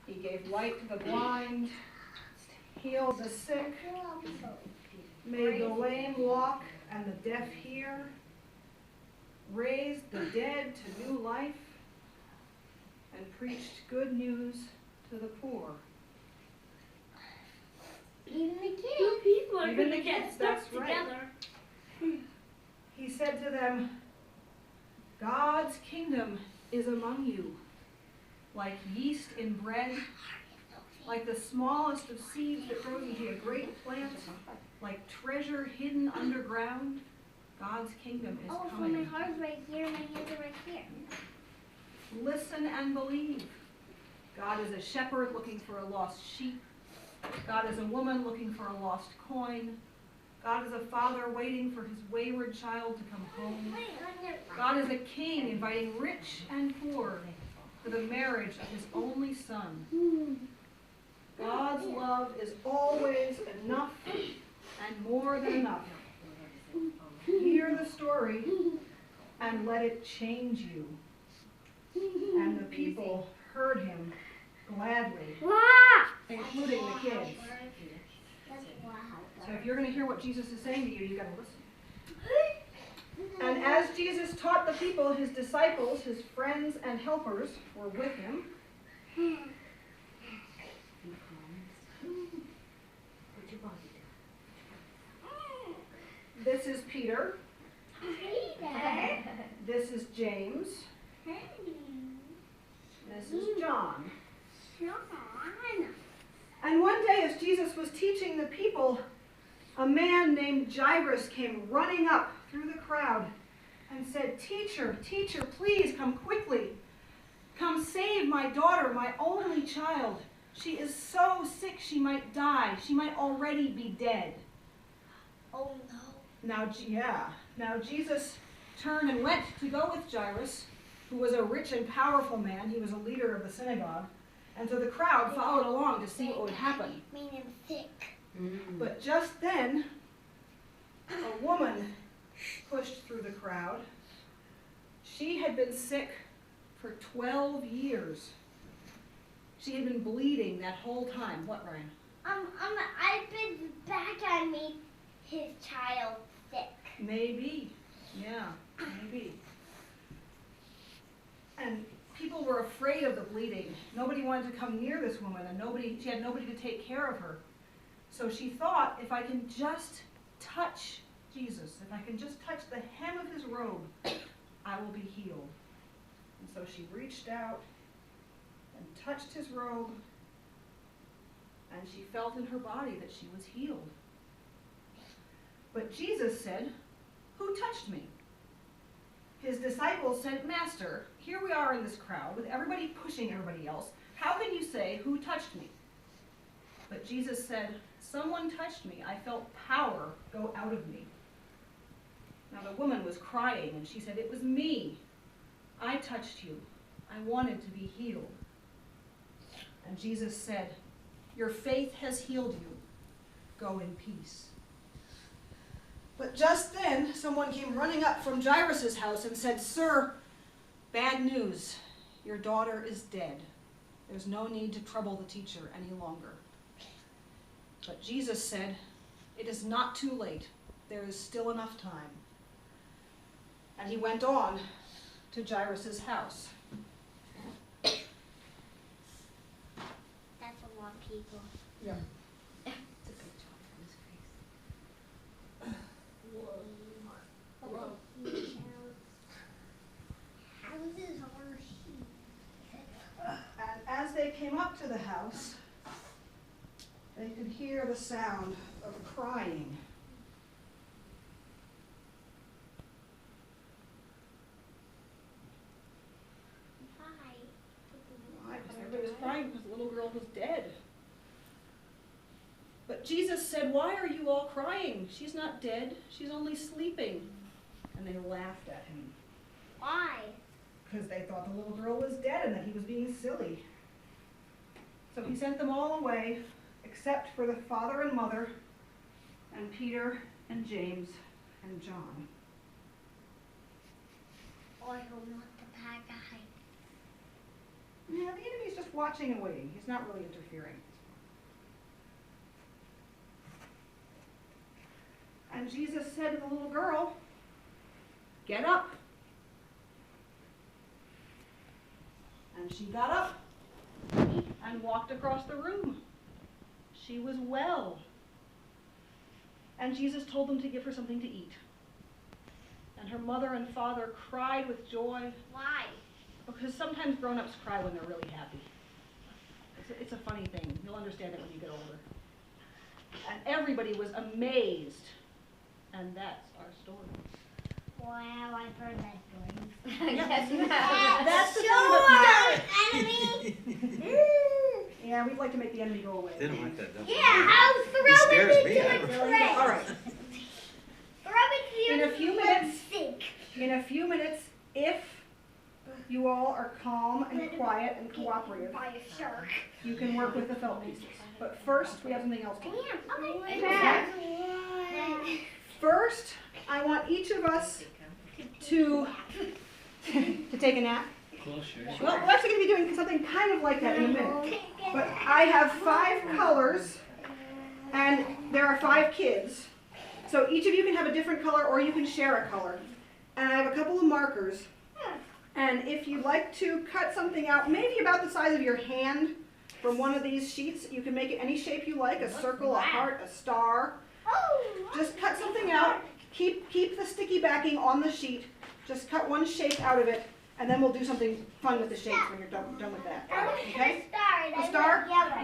He gave light to the blind, healed the sick, made the lame walk and the deaf hear, raised the dead to new life, and preached good news to the poor. Even the kids. Two people are Even going the to get kids, stuck that's right. together. He said to them, God's kingdom is among you, like yeast in bread, like the smallest of seeds that grows into a great plant, like treasure hidden underground. God's kingdom is So my coming. heart's right here, my hands are right here. Listen and believe. God is a shepherd looking for a lost sheep. God is a woman looking for a lost coin. God is a father waiting for his wayward child to come home. God is a king inviting rich and poor for the marriage of his only son. God's love is always enough and more than enough. Hear the story and let it change you. And the people heard him gladly, including the kids. So if you're going to hear what Jesus is saying to you, you've got to listen. And as Jesus taught the people, his disciples, his friends and helpers were with him. This is Peter. This is James. This is John. And one day as Jesus was teaching the people, a man named Jairus came running up through the crowd and said, Teacher, teacher, please come quickly. Come save my daughter, my only child. She is so sick she might die. She might already be dead. Oh no. Now Jesus turned and went to go with Jairus, who was a rich and powerful man. He was a leader of the synagogue. And so the crowd followed along to see what would happen. Made him sick. But just then, a woman pushed through the crowd. She had been sick for 12 years. She had been bleeding that whole time. What, Ryan? I've been back and made his child sick. Maybe. Yeah, maybe. And people were afraid of the bleeding. Nobody wanted to come near this woman, and she had nobody to take care of her. So she thought, if I can just touch Jesus, if I can just touch the hem of his robe, I will be healed. And so she reached out and touched his robe, and she felt in her body that she was healed. But Jesus said, Who touched me? His disciples said, Master, here we are in this crowd with everybody pushing everybody else. How can you say, Who touched me? But Jesus said, Someone touched me. I felt power go out of me. Now the woman was crying, and she said, It was me. I touched you. I wanted to be healed. And Jesus said, Your faith has healed you. Go in peace. But just then, someone came running up from Jairus' house and said, Sir, bad news. Your daughter is dead. There's no need to trouble the teacher any longer. But Jesus said, It is not too late. There is still enough time. And he went on to Jairus' house. That's a lot of people. Yeah. It's a good job on his face. Houses are sheep. And as they came up to the house, they could hear the sound of crying. Hi. Everybody was crying because the little girl was dead. But Jesus said, Why are you all crying? She's not dead. She's only sleeping. And they laughed at him Why? because they thought the little girl was dead and that he was being silly. So he sent them all away, except for the father and mother, and Peter and James and John. I hope not the bad guy. Yeah, the enemy's just watching and waiting. He's not really interfering. And Jesus said to the little girl, "Get up." And she got up and walked across the room. She was well. And Jesus told them to give her something to eat. And her mother and father cried with joy, Why? because sometimes grown-ups cry when they're really happy. It's a funny thing. You'll understand it when you get older. And everybody was amazed. And that's our story. Wow, I've heard that story. Yes, you That's the thing Enemy! Yeah, we'd like to make the enemy go away. They don't like that, don't Yeah, they? I'll throw scares it me. into I a don't- tray. All right. Throw it In a into few the minutes. sink. In a few minutes, if you all are calm and quiet and cooperative, By a shark. you can work with the felt pieces. But first, we have something else to do. Okay. First, I want each of us to take a nap. Well, we're actually going to be doing something kind of like that in a minute. But I have 5 colors, and there are 5 kids. So each of you can have a different color, or you can share a color. And I have a couple of markers. And if you'd like to cut something out, maybe about the size of your hand, from one of these sheets, you can make it any shape you like, a circle, a heart, a star. Just cut something out. Keep the sticky backing on the sheet. Just cut one shape out of it, and then we'll do something fun with the shapes when you're done with that. Okay? A star. A star? Yellow.